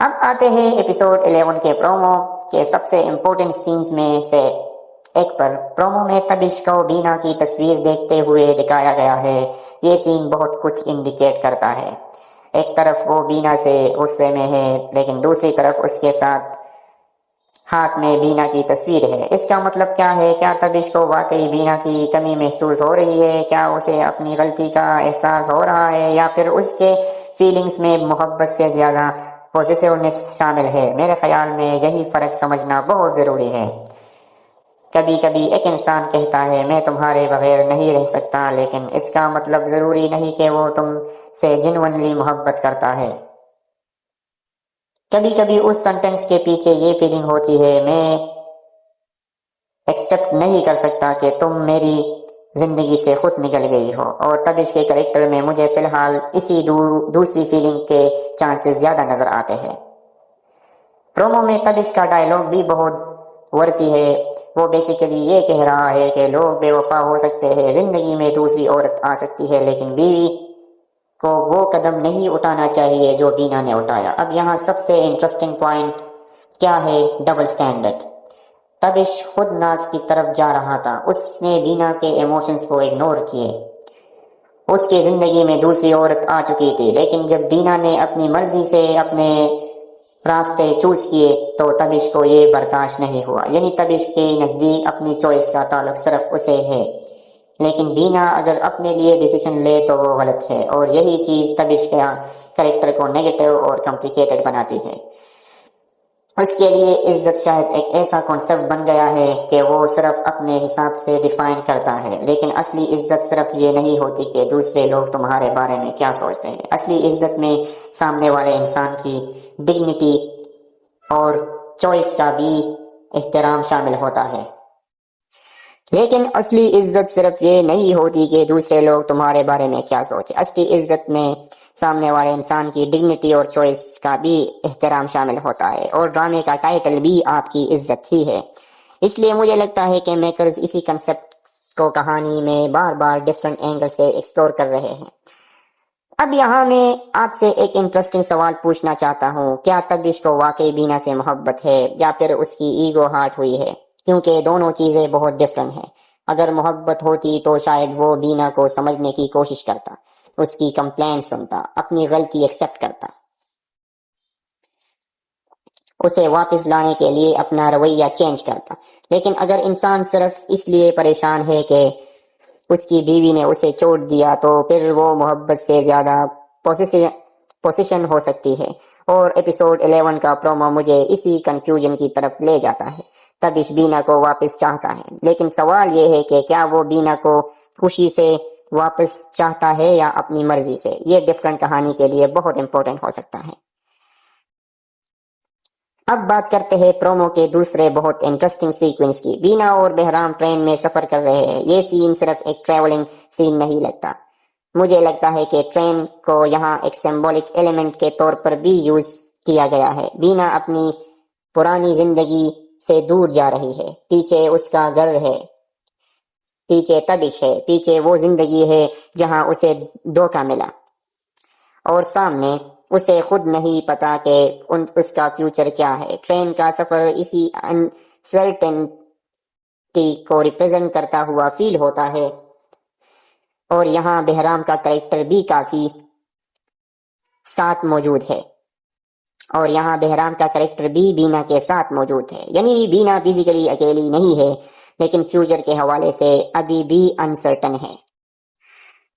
اب آتے ہیں ایپیسوڈ 11 کے پرومو کے سب سے امپورٹنٹ سینز میں سے ایک پر۔ پرومو میں تبش کو بینا کی تصویر دیکھتے ہوئے دکھایا گیا ہے۔ یہ سین بہت کچھ انڈیکیٹ کرتا ہے۔ ایک طرف وہ بینا سے غصے میں ہے، لیکن دوسری طرف اس کے ساتھ ہاتھ میں بینا کی تصویر ہے۔ اس کا مطلب کیا ہے؟ کیا تبش کو واقعی بینا کی کمی محسوس ہو رہی ہے؟ کیا اسے اپنی غلطی کا احساس ہو رہا ہے، یا پھر اس کے فیلنگز میں محبت سے زیادہ پوزیسیونیس شامل ہے؟ میرے خیال میں یہی فرق سمجھنا بہت ضروری ہے۔ کبھی کبھی ایک انسان کہتا ہے میں تمہارے بغیر نہیں رہ سکتا، لیکن اس کا مطلب ضروری نہیں کہ وہ تم سے جنونلی محبت کرتا ہے۔ کبھی کبھی اس سینٹنس کے پیچھے یہ فیلنگ ہوتی ہے میں ایکسپٹ نہیں کر سکتا کہ تم میری زندگی سے خود نکل گئی ہو، اور تبش کے کریکٹر میں مجھے فی الحال اسی دوسری فیلنگ کے چانسز زیادہ نظر آتے ہیں۔ پرومو میں تبش کا ڈائلاگ بھی بہت ورتی ہے۔ وہ بیسیکلی یہ کہہ رہا ہے کہ لوگ بے وفا ہو سکتے ہیں، زندگی میں دوسری عورت آ سکتی ہے، لیکن بیوی کو وہ قدم نہیں اٹھانا چاہیے جو بینا نے اٹھایا۔ اب یہاں سب سے انٹرسٹنگ پوائنٹ کیا ہے؟ Double standard. تبش خود ناز کی طرف جا رہا تھا، اس نے بینا کے ایموشنز کو اگنور کیے۔ اس کی زندگی میں دوسری عورت آ چکی تھی، لیکن جب بینا نے اپنی مرضی سے اپنے راستے چوز کیے تو تبش کو یہ برداشت نہیں ہوا۔ یعنی تبش کے نزدیک اپنی چوائس کا تعلق صرف اسے ہے، لیکن بینا اگر اپنے لیے ڈیسیشن لے تو وہ غلط ہے، اور یہی چیز تبش کے کریکٹر کو نیگیٹو اور کمپلیکیٹڈ بناتی ہے۔ اس کے لیے عزت شاید ایک ایسا کانسیپٹ بن گیا ہے کہ وہ صرف اپنے حساب سے ڈیفائن کرتا ہے، لیکن اصلی عزت صرف یہ نہیں ہوتی کہ دوسرے لوگ تمہارے بارے میں کیا سوچتے ہیں۔ اصلی عزت میں سامنے والے انسان کی ڈگنیٹی اور چوائس کا بھی احترام شامل ہوتا ہے۔ لیکن اصلی عزت صرف یہ نہیں ہوتی کہ دوسرے لوگ تمہارے بارے میں کیا سوچیں۔ اصلی عزت میں سامنے والے انسان کی ڈگنیٹی اور چوائس کا بھی احترام شامل ہوتا ہے، اور ڈرامے کا ٹائٹل بھی آپ کی عزت ہی ہے۔ اس لیے مجھے لگتا ہے کہ میکرز اسی کنسپٹ کو کہانی میں بار بار ڈفرنٹ اینگل سے ایکسپلور کر رہے ہیں۔ اب یہاں میں آپ سے ایک انٹرسٹنگ سوال پوچھنا چاہتا ہوں، کیا تبش کو واقعی بینا سے محبت ہے، یا پھر اس کی ایگو ہارٹ ہوئی ہے؟ کیونکہ دونوں چیزیں بہت ڈفرنٹ ہیں۔ اگر محبت ہوتی تو شاید وہ بینا کو سمجھنے کی کوشش کرتا، اس کی کمپلین سنتا، اپنی غلطی ایکسپٹ کرتا، اسے واپس لانے کے لیے اپنا رویہ چینج کرتا۔ لیکن اگر انسان صرف اس لیے پریشان ہے کہ اس کی بیوی نے اسے چھوڑ دیا، تو پھر وہ محبت سے زیادہ پوسیشن ہو سکتی ہے۔ اور ایپیسوڈ 11 کا پرومو مجھے اسی کنفیوژن کی طرف لے جاتا ہے۔ تبش بینا کو واپس چاہتا ہے، لیکن سوال یہ ہے کہ کیا وہ بینا کو خوشی سے واپس چاہتا ہے یا اپنی مرضی سے؟ یہ ڈفرنٹ کہانی کے لیے بہت امپورٹنٹ ہو سکتا ہے۔ اب بات کرتے ہیں پرومو کے دوسرے بہت انٹرسٹنگ سیکوینس کی۔ بینا اور بہرام ٹرین میں سفر کر رہے ہیں۔ یہ سین صرف ایک ٹریولنگ سین نہیں لگتا، مجھے لگتا ہے کہ ٹرین کو یہاں ایک سمبولک ایلیمنٹ کے طور پر بھی یوز کیا گیا ہے۔ بینا اپنی پرانی زندگی سے دور جا رہی ہے، پیچھے اس کا گھر ہے، پیچھے تبش ہے، پیچھے وہ زندگی ہے جہاں اسے دھوکہ ملا، اور سامنے اسے خود نہیں پتا کہ اس کا فیوچر کیا ہے۔ ٹرین کا سفر اسی انسرٹنٹی کو ریپرزینٹ کرتا ہوا فیل ہوتا ہے، اور یہاں بہرام کا کریکٹر بھی کافی ساتھ موجود ہے، اور یہاں بہرام کا کریکٹر بھی بینا کے ساتھ موجود ہے۔ یعنی بینا فزیکلی اکیلی نہیں ہے، لیکن فیوچر کے حوالے سے ابھی بھی انسرٹن ہے۔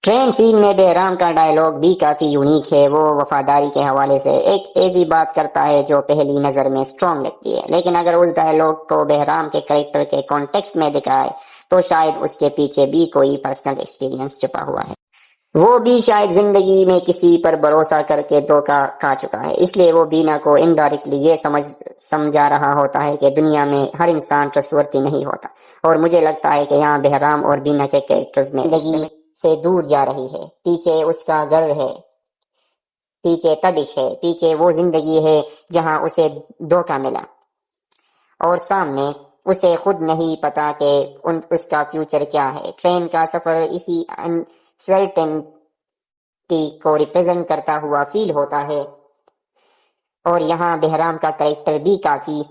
ٹرین سین میں بہرام کا ڈائلاگ بھی کافی یونیک ہے۔ وہ وفاداری کے حوالے سے ایک ایسی بات کرتا ہے جو پہلی نظر میں سٹرونگ لگتی ہے، لیکن اگر اس ڈائلاگ کو بہرام کے کریکٹر کے کانٹیکسٹ میں دکھائے تو شاید اس کے پیچھے بھی کوئی پرسنل ایکسپیرینس چھپا ہوا ہے۔ وہ بھی شاید زندگی میں کسی پر بھروسہ کر کے دھوکہ کھا چکا ہے، اس لیے وہ بینا کو انڈائریکٹلی یہ سمجھا رہا ہوتا ہے کہ دنیا میں ہر انسان ٹرسٹورتھی نہیں ہوتا۔ اور مجھے لگتا ہے کہ یہاں بہرام اور بینا کے کریکٹرز میں زندگی سے دور جا رہی ہے، پیچھے اس کا گھر ہے، پیچھے تبش ہے، پیچھے وہ زندگی ہے جہاں اسے دھوکہ ملا، اور سامنے اسے خود نہیں پتا کہ اس کا فیوچر کیا ہے۔ ٹرین کا سفر اسی انسرٹنٹی کو ریپرزینٹ کرتا ہوا فیل ہوتا ہے، اور یہاں بہرام کا کریکٹر بھی کافی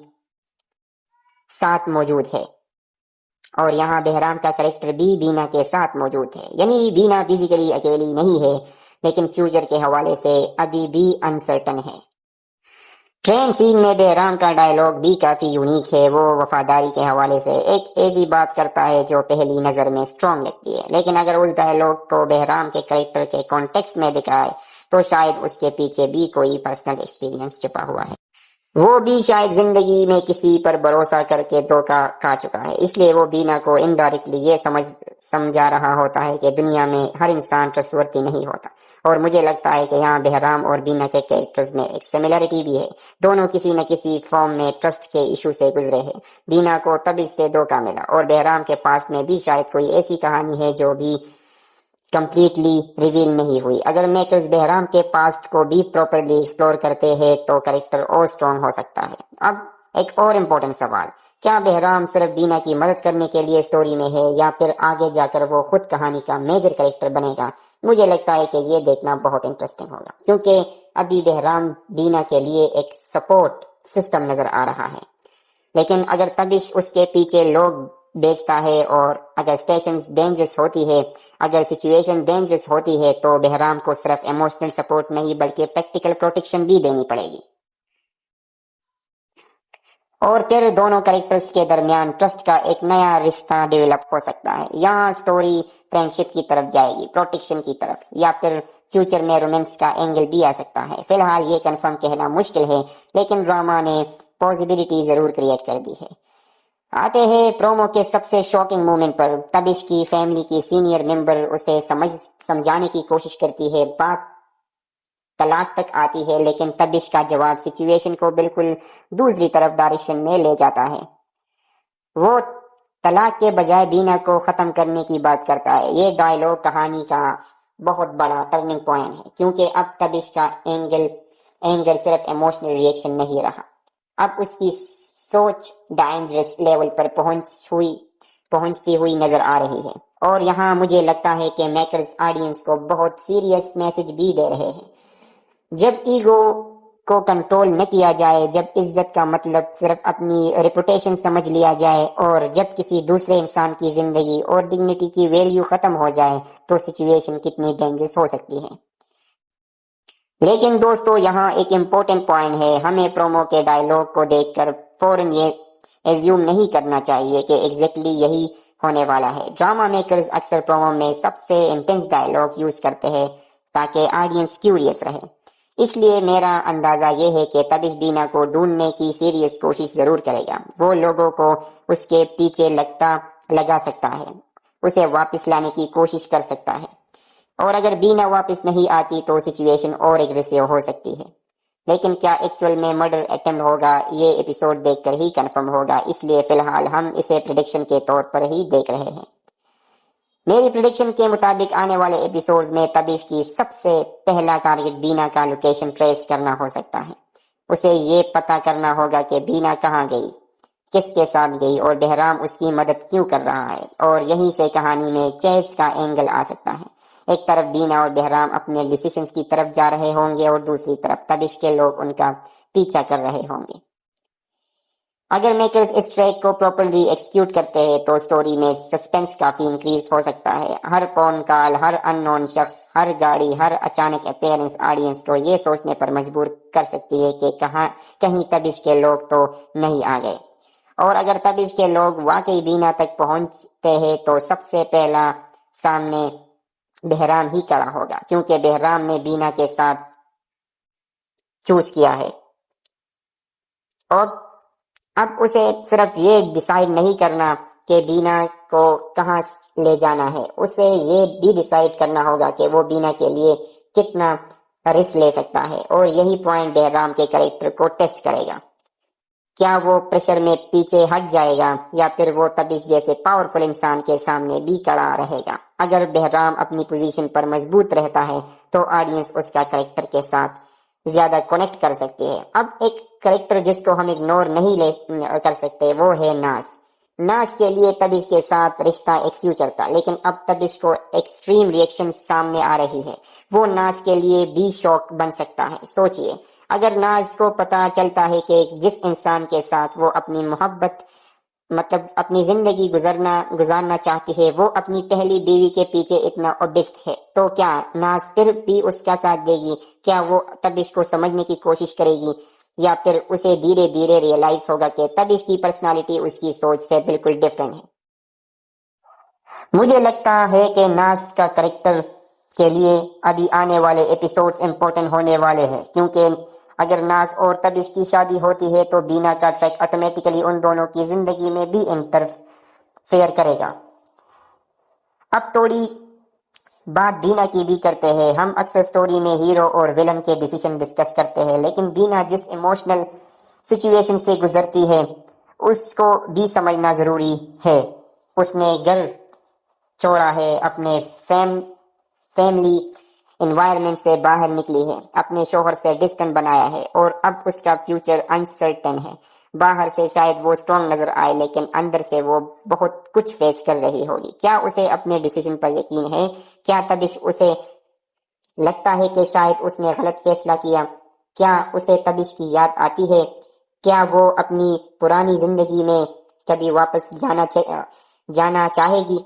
ساتھ موجود ہے، اور یہاں بہرام کا کریکٹر بھی بینا کے ساتھ موجود ہے، یعنی بینا فزیکلی اکیلی نہیں ہے لیکن فیوچر کے حوالے سے ابھی بھی انسرٹن ہے۔ ٹرین سین میں بہرام کا ڈائیلاگ بھی کافی یونیک ہے۔ وہ وفاداری کے حوالے سے ایک ایسی بات کرتا ہے جو پہلی نظر میں سٹرونگ لگتی ہے، لیکن اگر اس ڈائیلاگ کو بہرام کے کریکٹر کے کانٹیکسٹ میں دکھائے تو شاید اس کے پیچھے بھی کوئی پرسنل ایکسپیرینس چھپا ہوا ہے۔ وہ بھی شاید زندگی میں کسی پر بھروسہ کر کے دھوکہ کھا چکا ہے، اس لیے وہ بینا کو انڈائریکٹلی یہ سمجھا رہا ہوتا ہے کہ دنیا میں ہر انسان ٹرسٹورتھی نہیں ہوتا۔ اور مجھے لگتا ہے کہ یہاں بہرام اور بینا کے کیریکٹرز میں ایک سملیرٹی بھی ہے، دونوں کسی نہ کسی فارم میں ٹرسٹ کے ایشو سے گزرے ہیں۔ بینا کو تب اس سے دھوکہ ملا، اور بہرام کے پاس میں بھی شاید کوئی ایسی کہانی ہے جو بھی کمپلیٹلی ریویل نہیں ہوئی۔ اگر میکرز بہرام کے پاسٹ کو بھی پراپرلی ایکسپلور کرتے ہیں تو کریکٹر اور سٹرونگ ہو سکتا ہے۔ اب ایک اور امپورٹنٹ سوال، کیا بہرام صرف بینا کی مدد کرنے کے لیے سٹوری میں ہے یا پھر آگے جا کر وہ خود کہانی کا میجر کریکٹر بنے گا؟ مجھے لگتا ہے کہ یہ دیکھنا بہت انٹرسٹنگ ہوگا، کیونکہ ابھی بہرام بینا کے لیے ایک سپورٹ سسٹم نظر آ رہا ہے، لیکن اگر تبش اس کے پیچھے لوگ بیچتا ہے اور اگر اسٹیشنز ڈینجرس ہوتی ہے، اگر سچویشن ڈینجرس ہوتی ہے تو بہرام کو صرف ایموشنل سپورٹ نہیں بلکہ پریکٹیکل پروٹیکشن بھی دینی پڑے گی، اور پھر دونوں کریکٹرز کے درمیان ٹرسٹ کا ایک نیا رشتہ ڈیولپ ہو سکتا ہے۔ یہاں سٹوری فرینڈشپ کی طرف جائے گی، پروٹیکشن کی طرف، یا پھر فیوچر میں رومانس کا اینگل بھی آ سکتا ہے۔ فی الحال یہ کنفرم کہنا مشکل ہے، لیکن ڈراما نے پازیبلٹی ضرور کریٹ کر دی ہے۔ آتے ہیں پرومو کے سب سے شاکنگ مومنٹ پر۔ تبش کی فیملی کی سینئر ممبر اسے سمجھانے کی کوشش کرتی ہے، بات طلاق تک آتی ہے، لیکن تبش کا جواب سچویشن کو بالکل دوسری طرف ڈائریکشن میں لے جاتا ہے۔ وہ طلاق کے بجائے بینا کو ختم کرنے کی بات کرتا ہے۔ یہ ڈائیلاگ کہانی کا بہت بڑا ٹرننگ پوائنٹ ہے، کیونکہ اب تبش کا اینگر صرف ایموشنل ریئیکشن نہیں رہا، اب اس کی سوچ ڈینجرس لیول پر پہنچتی ہوئی نظر آ رہی ہے۔ اور یہاں مجھے لگتا ہے کہ میکرز آڈینس کو بہت سیریس میسج بھی دے رہے ہیں۔ جب ایگو کو کنٹرول نہ کیا جائے، جب عزت کا مطلب صرف اپنی ریپوٹیشن سمجھ لیا جائے، اور جب کسی دوسرے انسان کی زندگی اور ڈگنیٹی کی ویلیو ختم ہو جائے تو سچویشن کتنی ڈینجرس ہو سکتی ہے۔ لیکن دوستو، یہاں ایک امپورٹنٹ پوائنٹ ہے، ہمیں پرومو کے ڈائیلاگ کو دیکھ کر فوراً یہ ایزیوم نہیں کرنا چاہیے کہ ایگزیکٹلی یہی ہونے والا ہے۔ ڈراما میکرز اکثر پرومو میں سب سے انٹینس ڈائیلاگ یوز کرتے ہیں تاکہ آڈینس کیوریس رہے۔ اس لیے میرا اندازہ یہ ہے کہ تبش بینا کو ڈھونڈنے کی سیریس کوشش ضرور کرے گا۔ وہ لوگوں کو اس کے پیچھے لگا سکتا ہے، اسے واپس لانے کی کوشش کر سکتا ہے، اور اگر بینا واپس نہیں آتی تو سچویشن اور ایگریسیو ہو سکتی ہے۔ لیکن کیا ایکچوئل میں مرڈر اٹمپٹ ہوگا، یہ ایپیسوڈ دیکھ کر ہی کنفرم ہوگا، اس لیے فی الحال ہم اسے پریڈکشن کے طور پر ہی دیکھ رہے ہیں۔ میری پریڈکشن کے مطابق آنے والے ایپیسوڈز میں تبش کی سب سے پہلا ٹارگٹ بینا کا لوکیشن ٹریس کرنا ہو سکتا ہے۔ اسے یہ پتا کرنا ہوگا کہ بینا کہاں گئی، کس کے ساتھ گئی، اور بہرام اس کی مدد کیوں کر رہا ہے، اور یہیں سے کہانی میں چیس کا اینگل آ سکتا ہے۔ ایک طرف بینا اور بہرام اپنے ڈیسیشنز کی طرف جا رہے ہوں گے، اور دوسری طرف تبش کے لوگ ان کا پیچھا کر رہے ہوں گے۔ اگر میکرز اس ٹریک کو پراپرلی ایکسیکیوٹ کرتے ہیں تو سٹوری میں سسپینس کافی انکریز ہو سکتا ہے۔ ہر فون کال، ہر ان نون شخص، ہر گاڑی، ہر اچانک اپیئرنس آڈینس کو یہ سوچنے پر مجبور کر سکتی ہے کہ کہیں تبش کے لوگ تو نہیں آ گئے، اور اگر تبش کے لوگ واقعی بینا تک پہنچتے ہیں تو سب سے پہلا سامنے بہرام ہی کھڑا ہوگا، کیونکہ بہرام نے بینا کے ساتھ چوز کیا ہے، اور اب اسے صرف یہ ڈیسائیڈ نہیں کرنا کہ بینا کو کہاں لے جانا ہے، اسے یہ بھی ڈیسائیڈ کرنا ہوگا کہ وہ بینا کے لیے کتنا رسک لے سکتا ہے، اور یہی پوائنٹ بہرام کے کریکٹر کو ٹیسٹ کرے گا۔ کیا وہ پریشر میں پیچھے ہٹ جائے گا، یا پھر وہ تبش جیسے پاورفل انسان کے سامنے بھی کھڑا رہے گا؟ اگر بہرام اپنی پوزیشن پر مضبوط رہتا ہے تو آڈینس اس کا کریکٹر کے ساتھ زیادہ کنیکٹ کر سکتے ہیں۔ اب ایک کریکٹر جس کو ہم اگنور نہیں کر سکتے وہ ہے ناز۔ ناز کے لیے تبش کے ساتھ رشتہ ایک فیوچر تھا، لیکن اب تبش کو ایکسٹریم ریئیکشن سامنے آ رہی ہے، وہ ناز کے لیے بھی شوک بن سکتا ہے۔ سوچئے، اگر ناز کو پتہ چلتا ہے کہ جس انسان کے ساتھ وہ اپنی محبت اپنی زندگی گزارنا چاہتی ہے وہ اپنی پہلی بیوی کے پیچھے اتنا اوبسڈ ہے، تو کیا ناز پھر بھی اس کا ساتھ دے گی؟ کیا وہ تبش کو سمجھنے کی کوشش کرے گی، یا پھر اسے دھیرے دھیرے ریئلائز ہوگا کہ تبش کی پرسنالٹی اس کی سوچ سے بالکل ڈیفرنٹ ہے؟ مجھے لگتا ہے کہ ناز کا کریکٹر کے لیے ابھی آنے والے ایپیسوڈز امپورٹنٹ ہونے والے ہیں، کیونکہ اگر ناز اور تبش کی شادی ہوتی ہے تو بینا کا ٹریک آٹومیٹیکلی ان دونوں کی زندگی میں بھی انٹرفیئر کرے گا۔ اب تھوڑی بات بینا کی بھی کرتے ہیں۔ ہم اکثر سٹوری میں ہیرو اور ویلن کے ڈیسیشن ڈسکس کرتے ہیں، لیکن بینا جس ایموشنل سچویشن سے گزرتی ہے اس کو بھی سمجھنا ضروری ہے۔ اس نے گھر چھوڑا ہے، اپنے فیملی انوائرمنٹ سے باہر نکلی ہے، اپنے شوہر سے ڈسٹنس بنایا ہے، اور اب اس کا فیوچر انسرٹن ہے۔ باہر سے شاید وہ اسٹرانگ نظر آئے، لیکن اندر سے وہ بہت کچھ فیس کر رہی ہوگی۔ کیا اسے اپنے ڈیسیژن پر یقین ہے؟ کیا تبش اسے لگتا ہے کہ شاید اس نے غلط فیصلہ کیا؟ کیا اسے تبش کی یاد آتی ہے؟ کیا وہ اپنی پرانی زندگی میں کبھی واپس جانا چاہے گی؟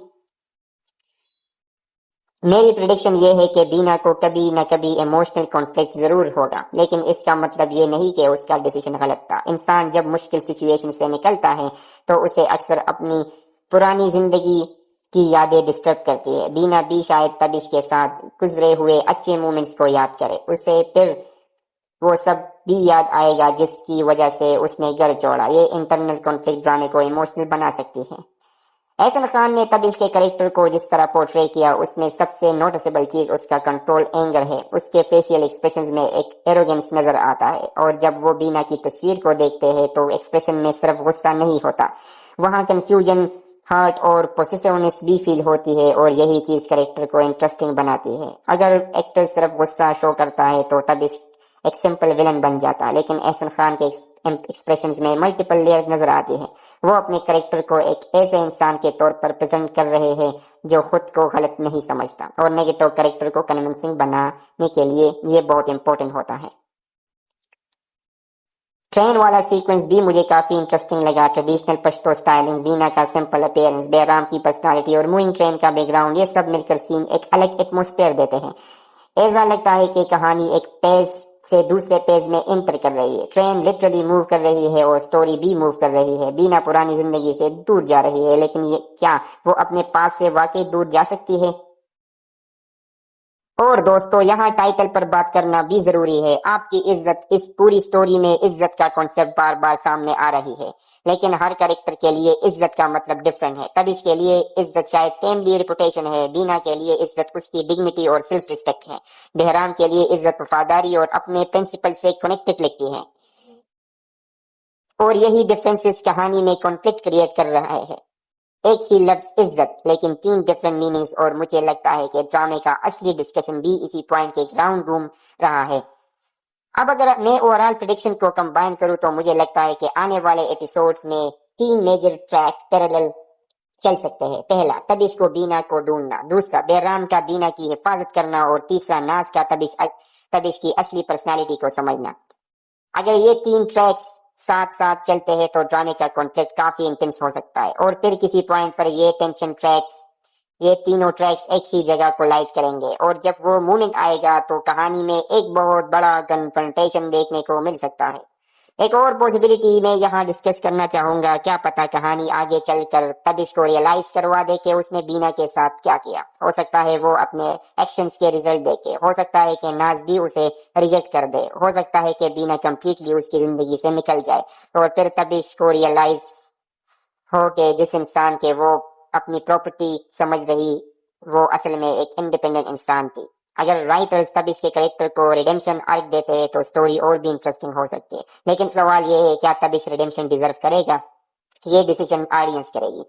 میری پریڈکشن یہ ہے کہ بینا کو کبھی نہ کبھی ایموشنل کانفلکٹ ضرور ہوگا، لیکن اس کا مطلب یہ نہیں کہ اس کا ڈیسیژن غلط تھا۔ انسان جب مشکل سچویشن سے نکلتا ہے تو اسے اکثر اپنی پرانی زندگی کی یادیں ڈسٹرب کرتی ہے۔ بینا بھی شاید تبش کے ساتھ گزرے ہوئے اچھے مومنٹس کو یاد کرے، اسے پھر وہ سب بھی یاد آئے گا جس کی وجہ سے اس نے گھر چھوڑا۔ یہ انٹرنل کانفلکٹ ڈرامے کو ایموشنل بنا سکتی ہے۔ احسن خان نے تبش کے کریکٹر کو جس طرح پورٹری کیا، اس میں سب سے نوٹسبل چیز اس کا کنٹرول اینگر ہے۔ اس کے فیشیل ایکسپریشنز میں ایک ایروگنس نظر آتا ہے، اور جب وہ بینا کی تصویر کو دیکھتے ہیں تو ایکسپریشن میں صرف غصہ نہیں ہوتا، وہاں کنفیوژن، ہارٹ اور پوسیسیونیس بھی فیل ہوتی ہے، اور یہی چیز کریکٹر کو انٹرسٹنگ بناتی ہے۔ اگر ایکٹر صرف غصہ شو کرتا ہے تو تبش ایک سمپل ویلن بن جاتا، لیکن احسن خان کے ایکسپریشنز میں ملٹیپل لیئرز نظر آتی ہیں۔ وہ اپنے کریکٹر کو ایک ایسے انسان کے طور پر پریزنٹ کر رہے ہیں جو خود کو غلط نہیں سمجھتا، اور نیگیٹو کریکٹر کو کنونسنگ بنانے کے لیے یہ بہت امپورٹنٹ ہوتا ہے۔ ٹرین والا سیکوینس بھی مجھے کافی انٹرسٹنگ لگا۔ ٹریڈیشنل پشتو سٹائلنگ، بینا کا سمپل اپیئرنس، بہرام کی پرسنالٹی اور موونگ ٹرین کا بیک گراؤنڈ، یہ سب مل کر سین ایک الگ ایٹموسفیئر دیتے ہیں۔ ایسا لگتا ہے کہ کہانی ایک پیج سے دوسرے پیج میں انٹر کر رہی ہے۔ ٹرین لٹرلی موو کر رہی ہے اور سٹوری بھی موو کر رہی ہے۔ بینا پرانی زندگی سے دور جا رہی ہے، لیکن کیا وہ اپنے پاس سے واقعی دور جا سکتی ہے؟ اور دوستو، یہاں ٹائٹل پر بات کرنا بھی ضروری ہے۔ آپ کی عزت، اس پوری سٹوری میں عزت کا کانسیپٹ بار بار سامنے آ رہی ہے، لیکن ہر کریکٹر کے لیے عزت کا مطلب ڈفرینٹ ہے۔ تبش کے لیے عزت شاید فیملی ریپوٹیشن ہے، بینا کے لیے عزت اس کی ڈگنیٹی اور سیلف ریسپیکٹ ہے، بہرام کے لیے عزت وفاداری اور اپنے پرنسپل سے کنیکٹڈ لگتی ہے، اور یہی ڈفرینسز کہانی میں کانفلکٹ کریٹ کر رہا ہے۔ ایک ہی لفظ عزت، لیکن 3 ڈفرینٹ میننگز، اور مجھے لگتا ہے کہ ڈرامے کا اصلی ڈسکشن بھی اسی پوائنٹ کے گراؤنڈ گھوم رہا ہے۔ اب اگر میں اوورال پریڈکشن کو کمبائن کروں تو مجھے لگتا ہے کہ آنے والے ایپیسوڈز میں 3 میجر ٹریک پیرالل چل سکتے ہیں۔ پہلا، تبش کو بینا کو ڈھونڈنا، دوسرا بہرام کا بینا کی حفاظت کرنا، اور تیسرا ناز کا تبش کی اصلی پرسنالٹی کو سمجھنا۔ اگر یہ 3 ٹریکس ساتھ ساتھ چلتے ہیں تو ڈرامے کا کانفلکٹ کافی انٹینس ہو سکتا ہے، اور پھر کسی پوائنٹ پر یہ تینوں ٹریکس ایک ہی جگہ کو لائٹ کریں گے، اور جب وہ مومنٹ آئے گا تو کہانی میں ایک بہت بڑا کنفرنٹیشن دیکھنے کو مل سکتا ہے۔ ایک اور پوسیبلٹی میں یہاں ڈسکس کرنا چاہوں گا، کیا پتا کہانی آگے چل کر تبش کو ریئلائز کروا دے کہ اس نے بینا کے ساتھ کیا کیا۔ ہو سکتا ہے وہ اپنے ایکشنز کے ریزلٹ دیکھے، ہو سکتا ہے کہ ناز بھی اسے ریجیکٹ کر دے، ہو سکتا ہے کہ بینا کمپلیٹلی اس کی زندگی سے نکل جائے، اور پھر تبش کو ریئلائز ہو کہ جس انسان کے وہ اپنی پراپرٹی سمجھ رہی وہ اصل میں ایک انڈیپینڈنٹ انسان تھی۔ اگر رائٹرز تبش کے کریکٹر کو ریڈیمشن آرک دیتے ہیں تو سٹوری اور بھی انٹرسٹنگ ہو سکتی ہے، لیکن سوال یہ ہے، کیا تبش ریڈیمشن ڈیزرو کرے گا؟ یہ ڈیسیژن آڈینس کرے گی۔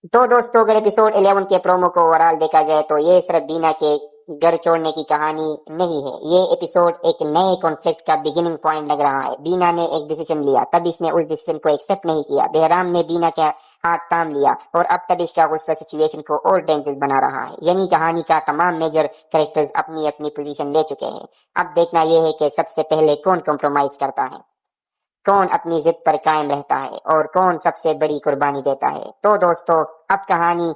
تو دوستو، اگر ایپیسوڈ 11 کے پرومو کو اوورال دیکھا جائے تو یہ صرف بینا کے گھر چھوڑنے کی کہانی نہیں ہے، یہ ایپیسوڈ ایک نئے کانفلکٹ کا بگننگ پوائنٹ لگ رہا ہے۔ بینا نے ایک ڈیسیژن لیا، تبش نے اس ڈیسیژن کو ایکسپٹ نہیں کیا، بہرام نے بینا کا ہاتھ تھام لیا اور اب تبش کا غصہ سچویشن کو اور ڈینجرس بنا رہا ہے. یعنی کہانی کا تمام میجر کریکٹرز اپنی اپنی پوزیشن لے چکے ہیں. اب دیکھنا یہ ہے کہ سب سے پہلے کون کمپرومائز کرتا ہے, کون اپنی ضد پر قائم رہتا ہے اور کون سب سے بڑی قربانی دیتا ہے. تو دوستو اب کہانی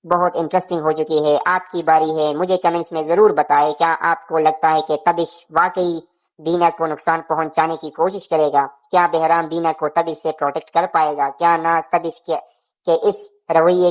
بہت انٹرسٹنگ ہو چکی ہے. آپ کی باری ہے. مجھے کمنٹس میں ضرور بتائیں کیا آپ کو لگتا ہے کہ تبش واقعی بینا کو نقصان پہنچانے کی کوشش کرے گا؟ کیا بہرام بینا کو تبش سے پروٹیکٹ کر پائے گا؟ کیا ناز تبش کے اس رویے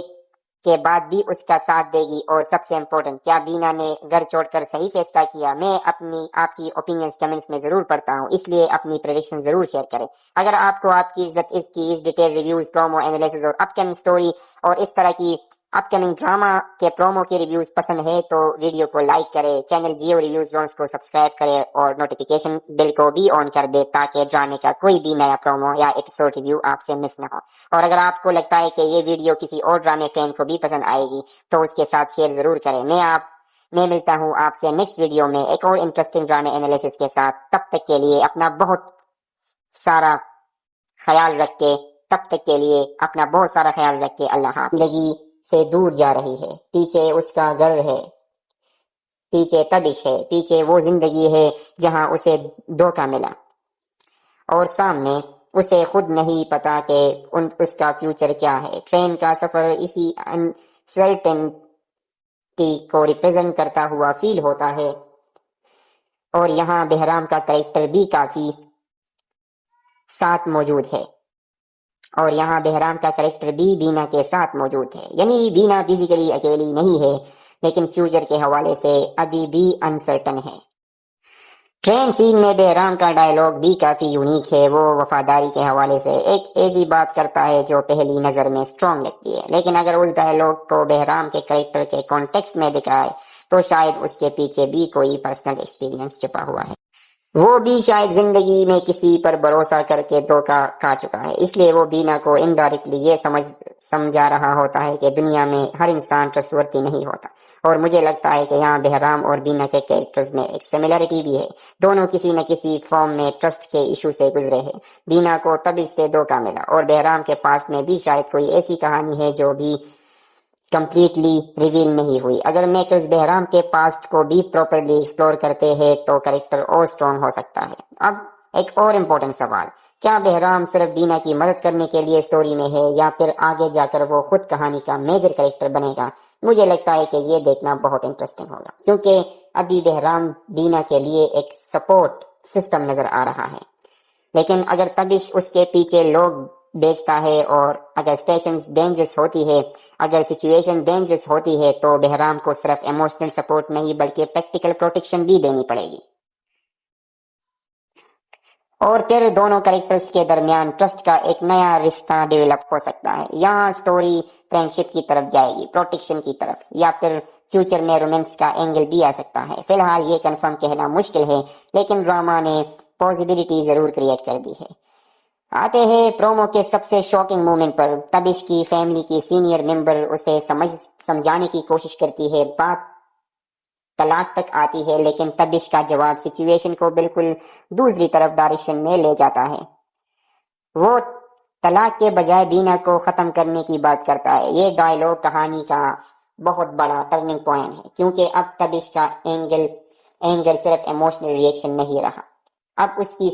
کے بعد بھی اس کا ساتھ دے گی؟ اور سب سے امپورٹنٹ, کیا بینا نے گھر چھوڑ کر صحیح فیصلہ کیا؟ میں آپ کی اوپینینز کمنٹس میں ضرور پڑھتا ہوں, اس لیے اپنی پریڈکشن ضرور شیئر کریں. اگر آپ کو آپ کی عزت اس ڈیٹیل ریویوز, پرومو انالیسز اور اپ کمنگ سٹوری اور اس طرح کی اپ کمنگ ڈراما کے پرومو کے ریویوز پسند ہے تو ویڈیو کو لائک کرے, چینل جیو ریویوز زونز کو سبسکرائب کرے اور نوٹیفیکیشن بیل کو بھی آن کر دے تاکہ ڈرامے کا کوئی بھی نیا پرومو یا ایپیسوڈ ریویو آپ سے مس نہ ہو. اور اگر آپ کو لگتا ہے کہ یہ ویڈیو کسی اور ڈرامے فین کو بھی پسند آئے گی تو اس کے ساتھ شیئر ضرور کریں. میں ملتا ہوں آپ سے نیکسٹ ویڈیو میں ایک اور انٹرسٹنگ ڈرامے انالیسس کے ساتھ. تب تک کے لیے اپنا بہت سارا خیال رکھے. اللہ حافظ. زندگی سے دور جا رہی ہے, پیچھے اس کا گھر ہے, پیچھے تبش ہے, پیچھے وہ زندگی ہے جہاں اسے دھوکہ ملا, اور سامنے اسے خود نہیں پتا کہ اس کا فیوچر کیا ہے. ٹرین کا سفر اسی انسرٹنٹی کو ریپرزینٹ کرتا ہوا فیل ہوتا ہے, اور یہاں بہرام کا کریکٹر بھی کافی ساتھ موجود ہے, اور یہاں بہرام کا کریکٹر بھی بینا کے ساتھ موجود ہے. یعنی بینا فزیکلی اکیلی نہیں ہے لیکن فیوچر کے حوالے سے ابھی بھی انسرٹن ہے. ٹرین سین میں بہرام کا ڈائلاگ بھی کافی یونیک ہے. وہ وفاداری کے حوالے سے ایک ایسی بات کرتا ہے جو پہلی نظر میں سٹرونگ لگتی ہے, لیکن اگر اس ڈائلاگ کو بہرام کے کریکٹر کے کانٹیکسٹ میں دکھائے تو شاید اس کے پیچھے بھی کوئی پرسنل ایکسپیرینس چھپا ہوا ہے. وہ بھی شاید زندگی میں کسی پر بھروسہ کر کے دھوکہ کھا چکا ہے, اس لیے وہ بینا کو انڈائریکٹلی یہ سمجھا رہا ہوتا ہے کہ دنیا میں ہر انسان ٹرسٹورتھی نہیں ہوتا. اور مجھے لگتا ہے کہ یہاں بہرام اور بینا کے کیریکٹرز میں ایک سملیرٹی بھی ہے. دونوں کسی نہ کسی فارم میں ٹرسٹ کے ایشو سے گزرے ہیں. بینا کو تبش سے دھوکہ ملا اور بہرام کے پاس میں بھی شاید کوئی ایسی کہانی ہے جو بھی کمپلیٹلی ریویل نہیں ہوئی. اگر میکرز بہرام کے پاسٹ کو بھی پراپرلی ایکسپلور کرتے ہیں تو کریکٹر اور سٹرونگ ہو سکتا ہے. اب ایک اور امپورٹنٹ سوال, کیا بہرام صرف بینا کی مدد کرنے کے لیے سٹوری میں ہے یا پھر آگے جا کر وہ خود کہانی کا میجر کریکٹر بنے گا؟ مجھے لگتا ہے کہ یہ دیکھنا بہت انٹرسٹنگ ہوگا, کیونکہ ابھی بہرام بینا کے لیے ایک سپورٹ سسٹم نظر آ رہا ہے. لیکن اگر تبش اس کے پیچھے لوگ بیچتا ہے اور اگر اگر سچویشن ڈینجرس ہوتی ہے تو بہرام کو صرف ایموشنل سپورٹ نہیں بلکہ پریکٹیکل پروٹیکشن بھی دینی پڑے گی. اور پھر دونوں کریکٹرز کے درمیان ٹرسٹ کا ایک نیا رشتہ ڈیولپ ہو سکتا ہے. یہاں سٹوری فرینڈشپ کی طرف جائے گی, پروٹیکشن کی طرف, یا پھر فیوچر میں رومانس کا اینگل بھی آ سکتا ہے. فی الحال یہ کنفرم کہنا مشکل ہے, لیکن ڈراما نے پاسبلٹی ضرور کریٹ کر دی ہے. آتے ہیں پرومو کے سب سے شاکنگ مومنٹ پر. تبش کی فیملی کی سینئر ممبر اسے سمجھانے کی کوشش کرتی ہے, بات طلاق تک آتی ہے, لیکن تبش کا جواب سچویشن کو بالکل دوسری طرف ڈائریکشن میں لے جاتا ہے. وہ طلاق کے بجائے بینا کو ختم کرنے کی بات کرتا ہے. یہ ڈائلاگ کہانی کا بہت بڑا ٹرننگ پوائنٹ ہے, کیونکہ اب تبش کا اینگر صرف ایموشنل ریئیکشن نہیں رہا, اب اس کی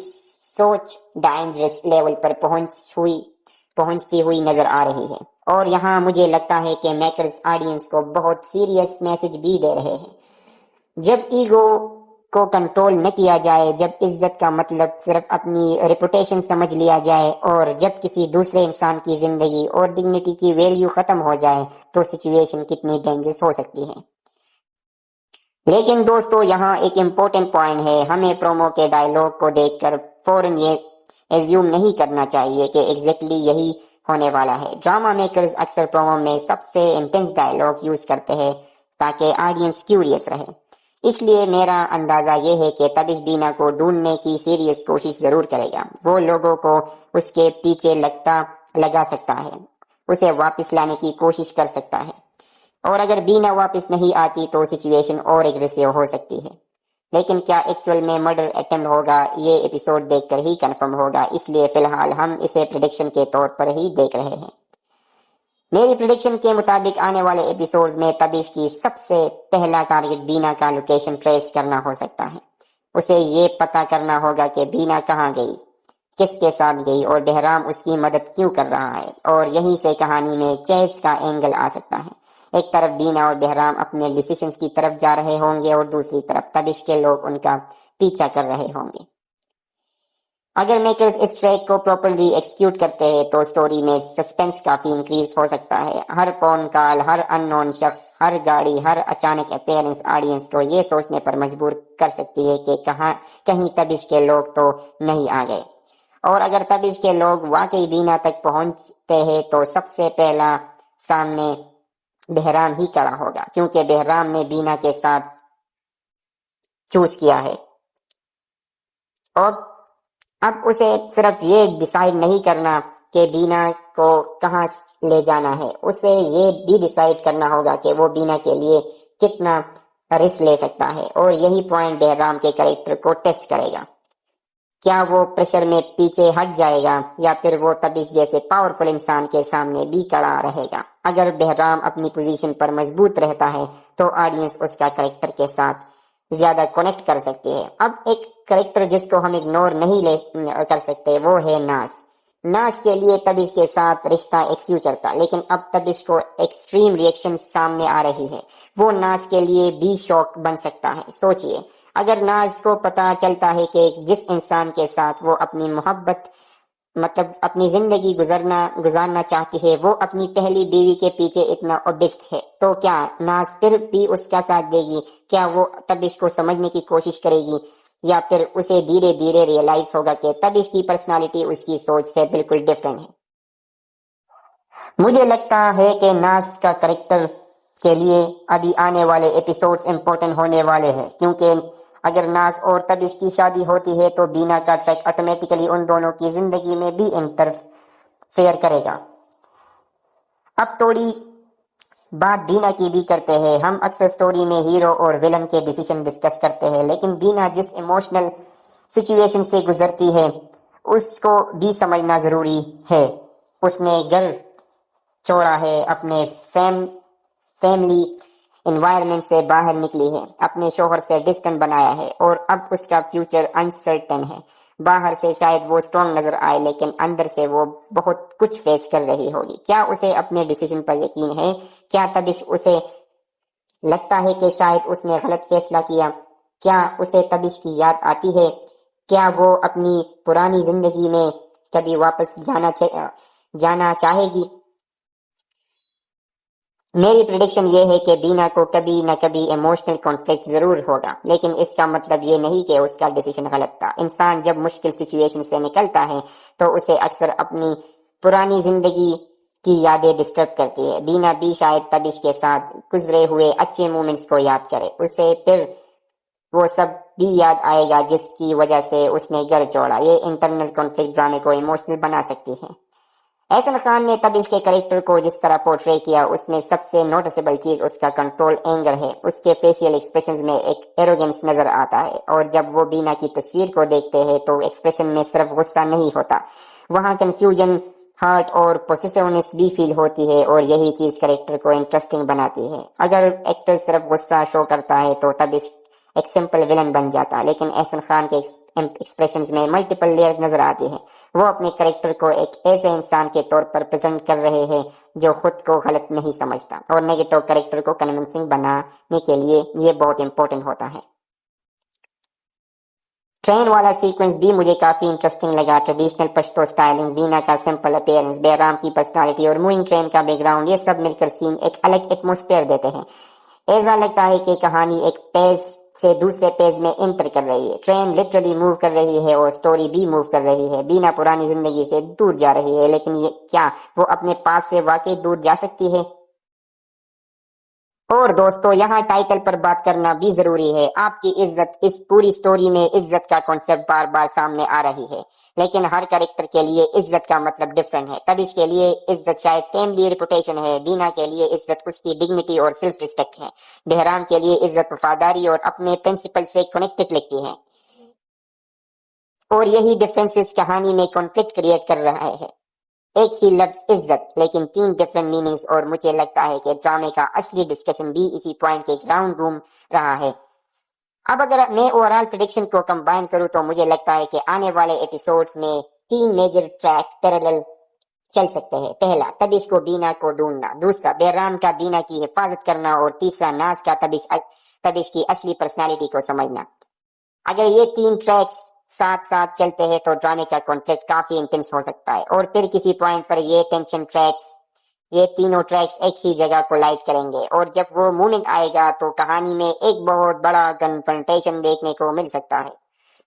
سوچ ڈینجرس لیول پر پہنچتی ہوئی نظر آ رہی ہے. اور یہاں مجھے لگتا ہے کہ میکرز آڈینس کو بہت سیریس میسج بھی دے رہے ہیں. جب ایگو کو کنٹرول نہ کیا جائے, جب عزت کا مطلب صرف اپنی ریپوٹیشن سمجھ لیا جائے, اور جب کسی دوسرے انسان کی زندگی اور ڈگنیٹی کی ویلیو ختم ہو جائے تو سچویشن کتنی ڈینجرس ہو سکتی ہے. لیکن دوستو یہاں ایک امپورٹنٹ پوائنٹ ہے, ہمیں پرومو کے ڈائلاگ کو دیکھ کر فوراً یہ ایزیوم نہیں کرنا چاہیے کہ ایگزیکٹلی یہی ہونے والا ہے. ڈراما میکرز اکثر پرومو میں سب سے انٹینس ڈائلاگ یوز کرتے ہیں تاکہ آڈینس کیوریس رہے. اس لیے میرا اندازہ یہ ہے کہ تبش بینا کو ڈھونڈنے کی سیریس کوشش ضرور کرے گا. وہ لوگوں کو اس کے پیچھے لگا سکتا ہے, اسے واپس لانے کی کوشش کر سکتا ہے, اور اگر بینا واپس نہیں آتی تو سچویشن اور ایگریسیو ہو سکتی ہے. لیکن کیا ایکچوئل میں مرڈر اٹمپٹ ہوگا, یہ ایپیسوڈ دیکھ کر ہی کنفرم ہوگا. اس لیے فی الحال ہم اسے پریڈکشن کے طور پر ہی دیکھ رہے ہیں. میری پریڈکشن کے مطابق آنے والے ایپیسوڈز میں تبیش کی سب سے پہلا ٹارگٹ بینا کا لوکیشن ٹریس کرنا ہو سکتا ہے۔ اسے یہ پتا کرنا ہوگا کہ بینا کہاں گئی، کس کے ساتھ گئی اور بہرام اس کی مدد کیوں کر رہا ہے، اور یہیں سے کہانی میں چیس کا اینگل آ سکتا ہے۔ ایک طرف بینا اور بہرام اپنے ڈیسیشنز کی طرف جا رہے ہوں گے اور دوسری طرف تبش کے لوگ ان کا پیچھا کر رہے ہوں گے۔ اگر میکرز اس ٹریک کو پراپرلی ایکسیکیوٹ کرتے ہیں تو سٹوری میں سسپینس کافی انکریز ہو سکتا ہے۔ ہر فون کال، ہر ان نون شخص، ہر گاڑی، ہر اچانک اپیئرنس آڈینس کو یہ سوچنے پر مجبور کر سکتی ہے کہ کہیں تبش کے لوگ تو نہیں آ گئے، اور اگر تبش کے لوگ واقعی بینا تک پہنچتے ہیں تو سب سے پہلا سامنے بہرام ہی کڑا ہوگا، کیونکہ بہرام نے بینا کے ساتھ چوز کیا ہے۔ اور اب اسے صرف یہ ڈیسائیڈ نہیں کرنا کہ بینا کو کہاں لے جانا ہے، اسے یہ بھی ڈیسائیڈ کرنا ہوگا کہ وہ بینا کے لیے کتنا رسک لے سکتا ہے، اور یہی پوائنٹ بہرام کے کریکٹر کو ٹیسٹ کرے گا۔ کیا وہ پریشر میں پیچھے ہٹ جائے گا یا پھر وہ تبش جیسے پاورفل انسان کے سامنے بھی کڑا رہے گا؟ اگر بہرام اپنی پوزیشن پر مضبوط رہتا ہے تو آڈینس اس کا کریکٹر کے ساتھ زیادہ کنیکٹ کر سکتی ہے۔ اب ایک کریکٹر جس کو ہم اگنور نہیں کر سکتے وہ ہے ناز۔ ناز کے لیے تبش کے ساتھ رشتہ ایک فیوچر تھا، لیکن اب تبش کو ایکسٹریم ریئیکشن سامنے آ رہی ہے، وہ ناز کے لیے بھی شوک بن سکتا ہے۔ سوچئے، اگر ناز کو پتا چلتا ہے کہ جس انسان کے ساتھ وہ اپنی محبت اپنی زندگی گزارنا چاہتی ہے وہ اپنی پہلی بیوی کے پیچھے اتنا اوبسیڈ ہے، تو کیا ناز پھر بھی اس کا ساتھ دے گی؟ کیا وہ تبش کو سمجھنے کی کوشش کرے گی، یا پھر اسے دھیرے دھیرے ریئلائز ہوگا کہ تبش کی پرسنالٹی اس کی سوچ سے بالکل ڈفرینٹ ہے؟ مجھے لگتا ہے کہ ناز کا کریکٹر کے لیے ابھی آنے والے ایپیسوڈز امپورٹنٹ ہونے والے ہیں، کیونکہ اگر ناز اور تبش کی شادی ہوتی ہے تو بینا کا ٹریک آٹومیٹیکلی ان دونوں کی زندگی میں بھی انٹرفیئر کرے گا۔ اب تھوڑی بات بینا کی بھی کرتے ہیں۔ ہم اکثر سٹوری میں ہیرو اور ویلن کے ڈیسیشن ڈسکس کرتے ہیں، لیکن بینا جس ایموشنل سچویشن سے گزرتی ہے اس کو بھی سمجھنا ضروری ہے۔ اس نے گھر چھوڑا ہے، اپنے فیملی انوائرمنٹ سے باہر نکلی ہے، اپنے شوہر سے ڈسٹنس بنایا ہے، اور اب اس کا فیوچر انسرٹن ہے۔ باہر سے شاید وہ اسٹرانگ نظر آئے، لیکن اندر سے وہ بہت کچھ فیس کر رہی ہوگی۔ کیا اسے اپنے ڈیسیژن پر یقین ہے؟ کیا تبش اسے لگتا ہے کہ شاید اس نے غلط فیصلہ کیا؟ کیا اسے تبش کی یاد آتی ہے؟ کیا وہ اپنی پرانی زندگی میں کبھی واپس جانا چاہے گی؟ میری پریڈکشن یہ ہے کہ بینا کو کبھی نہ کبھی ایموشنل کانفلکٹ ضرور ہوگا، لیکن اس کا مطلب یہ نہیں کہ اس کا ڈیسیژن غلط تھا۔ انسان جب مشکل سچویشن سے نکلتا ہے تو اسے اکثر اپنی پرانی زندگی کی یادیں ڈسٹرب کرتی ہے۔ بینا بھی شاید تبش کے ساتھ گزرے ہوئے اچھے مومنٹس کو یاد کرے، اسے پھر وہ سب بھی یاد آئے گا جس کی وجہ سے اس نے گھر چھوڑا۔ یہ انٹرنل کانفلکٹ ڈرامے کو ایموشنل بنا سکتی ہے۔ احسن خان نے تبش کے کریکٹر کو جس طرح پورٹری کیا، اس میں سب سے نوٹسبل چیز اس کا کنٹرول اینگر ہے۔ اس کے فیشیل ایکسپریشنز میں ایک ایروگنس نظر آتا ہے، اور جب وہ بینا کی تصویر کو دیکھتے ہیں تو ایکسپریشن میں صرف غصہ نہیں ہوتا، وہاں کنفیوژن، ہارٹ اور پوسیسیونیس بھی فیل ہوتی ہے، اور یہی چیز کریکٹر کو انٹرسٹنگ بناتی ہے۔ اگر ایکٹر صرف غصہ شو کرتا ہے تو تبش ایک سمپل ویلن بن جاتا، لیکن احسن خان کے ایکسپریشنز میں ملٹیپل لیئرز نظر آتے ہیں۔ وہ اپنے کریکٹر کو ایک ایسے انسان کے طور پر پریزنٹ کر رہے ہیں جو خود کو غلط نہیں سمجھتا، اور نیگیٹو کریکٹر کو کنونسنگ بنانے کے لیے یہ بہت امپورٹنٹ ہوتا ہے۔ ٹرین والا سیکوینس بھی مجھے کافی انٹرسٹنگ لگا۔ ٹریڈیشنل پشتو سٹائلنگ، بینا کا سمپل اپیئرنس، بہرام کی پرسنالٹی اور موونگ ٹرین کا بیک گراؤنڈ، یہ سب مل کر سین ایک الگ ایٹموسفیئر دیتے ہیں۔ ایسا لگتا ہے کہ کہانی ایک پیج سے دوسرے پیج میں انٹر کر رہی ہے۔ ٹرین لٹرلی موو کر رہی ہے اور سٹوری بھی موو کر رہی ہے۔ بینا پرانی زندگی سے دور جا رہی ہے، لیکن کیا وہ اپنے پاس سے واقعی دور جا سکتی ہے؟ اور دوستو، یہاں ٹائٹل پر بات کرنا بھی ضروری ہے۔ آپ کی عزت، اس پوری سٹوری میں عزت کا کانسیپٹ بار بار سامنے آ رہی ہے، لیکن ہر کریکٹر کے لیے عزت کا مطلب ڈفرینٹ ہے۔ تبش کے لیے عزت شاید فیملی ریپوٹیشن ہے، بینا کے لیے عزت اس کی ڈگنیٹی اور سیلف ریسپیکٹ ہے، بہرام کے لیے عزت وفاداری اور اپنے پرنسپل سے کنیکٹڈ لگتی ہے، اور یہی ڈفرینسز کہانی میں کانفلکٹ کریٹ کر رہا ہے۔ ایک ہی لفظ عزت لیکن 3 ڈفرینٹ میننگز، اور مجھے لگتا ہے کہ ڈرامے کا اصلی ڈسکشن بھی اسی پوائنٹ کے گراؤنڈ گھوم رہا ہے۔ اب اگر میں اوورال پریڈکشن کو کمبائن کروں تو مجھے لگتا ہے کہ آنے والے ایپیسوڈز میں 3 میجر ٹریک پیرالل چل سکتے ہیں۔ پہلا، تبش کو بینا کو ڈھونڈنا، دوسرا بہرام کا بینا کی حفاظت کرنا، اور تیسرا ناز کا تبش کی اصلی پرسنالٹی کو سمجھنا۔ اگر یہ 3 ٹریکس ساتھ ساتھ چلتے ہیں تو ڈرامے کا کانفلکٹ کافی انٹینس ہو سکتا ہے، اور پھر کسی پوائنٹ پر یہ تینوں ٹریکس ایک ہی جگہ کو لائٹ کریں گے، اور جب وہ مومنٹ آئے گا تو کہانی میں ایک بہت بڑا کنفرنٹیشن دیکھنے کو مل سکتا ہے۔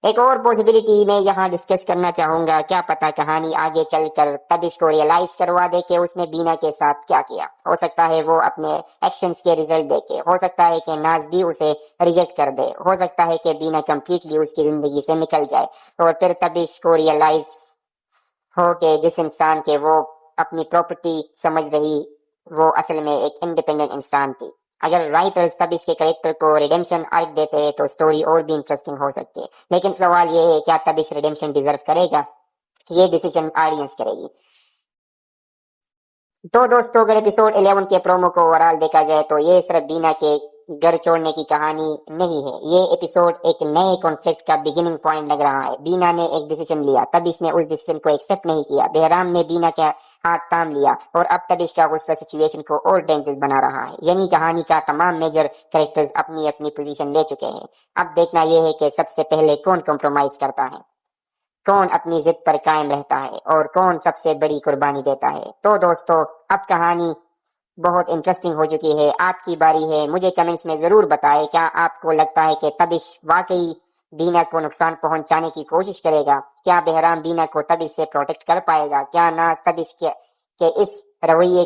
ایک اور پوسیبلٹی میں یہاں ڈسکس کرنا چاہوں گا، کیا پتا کہانی آگے چل کر تبش کو ریئلائز کروا دے کہ اس نے بینا کے ساتھ کیا کیا۔ ہو سکتا ہے وہ اپنے ایکشنز کے ریزلٹ دیکھے، ہو سکتا ہے کہ ناز بھی اسے ریجیکٹ کر دے، ہو سکتا ہے کہ بینا کمپلیٹلی اس کی زندگی سے نکل جائے، اور پھر تبش کو ریئلائز ہو کہ جس انسان کے وہ اپنی پراپرٹی سمجھ رہی وہ اصل میں ایک انڈیپینڈنٹ انسان تھی۔ اگر رائٹرز تبش کے کریکٹر کو ریڈیمشن آرک دیتے تو سٹوری اور بھی انٹرسٹنگ ہو سکتی ہے، لیکن سوال یہ ہے کیا تبش ریڈیمشن ڈیزرو کرے گا؟ یہ ڈیسیجن آڈینس کرے گی۔ تو دوستو، اگر ایپیسوڈ 11 کے پرومو کو اوورال دیکھا جائے تو یہ صرف بینا کے گھر چھوڑنے کی کہانی نہیں ہے، یہ ایپیسوڈ ایک نئے کانفلکٹ کا بگننگ پوائنٹ لگ رہا ہے۔ بینا نے ایک ڈیسیجن لیا، تبش نے اس ڈیسیجن کو ایکسپٹ نہیں کیا، بہرام نے بینا کا ہاتھ تھام لیا، اور اب تبش کا غصہ سچویشن کو اور ڈینجرس بنا رہا ہے۔ یعنی کہانی کا تمام میجر کریکٹرز اپنی اپنی پوزیشن لے چکے ہیں۔ اب دیکھنا یہ ہے کہ سب سے پہلے کون کمپرومائز کرتا ہے، کون اپنی ضد پر قائم رہتا ہے، اور کون سب سے بڑی قربانی دیتا ہے۔ تو دوستو، اب کہانی بہت انٹرسٹنگ ہو چکی ہے، آپ کی باری ہے۔ مجھے کمنٹس میں ضرور بتائیں، کیا آپ کو لگتا ہے کہ تبش واقعی بینا کو نقصان پہنچانے کی کوشش کرے گا؟ کیا بہرام بینا کو تبش سے پروٹیکٹ کر پائے گا؟ کیا ناز تبش کے اس رویے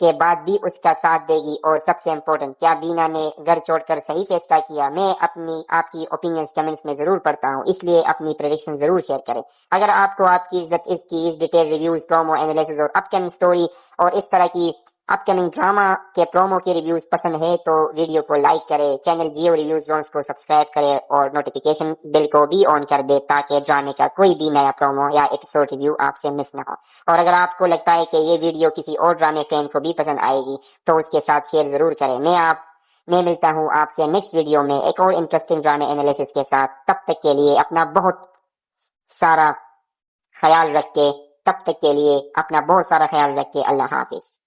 کے بعد بھی اس کا ساتھ دے گی؟ اور سب سے امپورٹنٹ، کیا بینا نے گھر چھوڑ کر صحیح فیصلہ کیا؟ میں آپ کی اوپینینز کمنٹس میں ضرور پڑھتا ہوں، اس لیے اپنی پریڈکشن ضرور شیئر کریں۔ اگر آپ کو آپ کی عزت اس ڈیٹیل ریویوز، پرومو انالیسز اور اپ کمنگ سٹوری اور اس طرح کی اپ کمنگ ڈراما کے پرومو کے ریویوز پسند ہے تو ویڈیو کو لائک کرے، چینل جیو ریویوز زونز کو سبسکرائب کرے، اور نوٹیفیکیشن بیل کو بھی آن کر دے تاکہ ڈرامے کا کوئی بھی نیا پرومو یا ایپیسوڈ ریویو آپ سے مس نہ ہو۔ اور اگر آپ کو لگتا ہے کہ یہ ویڈیو کسی اور ڈرامے فین کو بھی پسند آئے گی تو اس کے ساتھ شیئر ضرور کریں۔ میں ملتا ہوں آپ سے نیکسٹ ویڈیو میں ایک اور انٹرسٹنگ ڈرامے انالیسس کے ساتھ۔ تب تک کے لیے اپنا بہت سارا خیال رکھ کے اللہ حافظ۔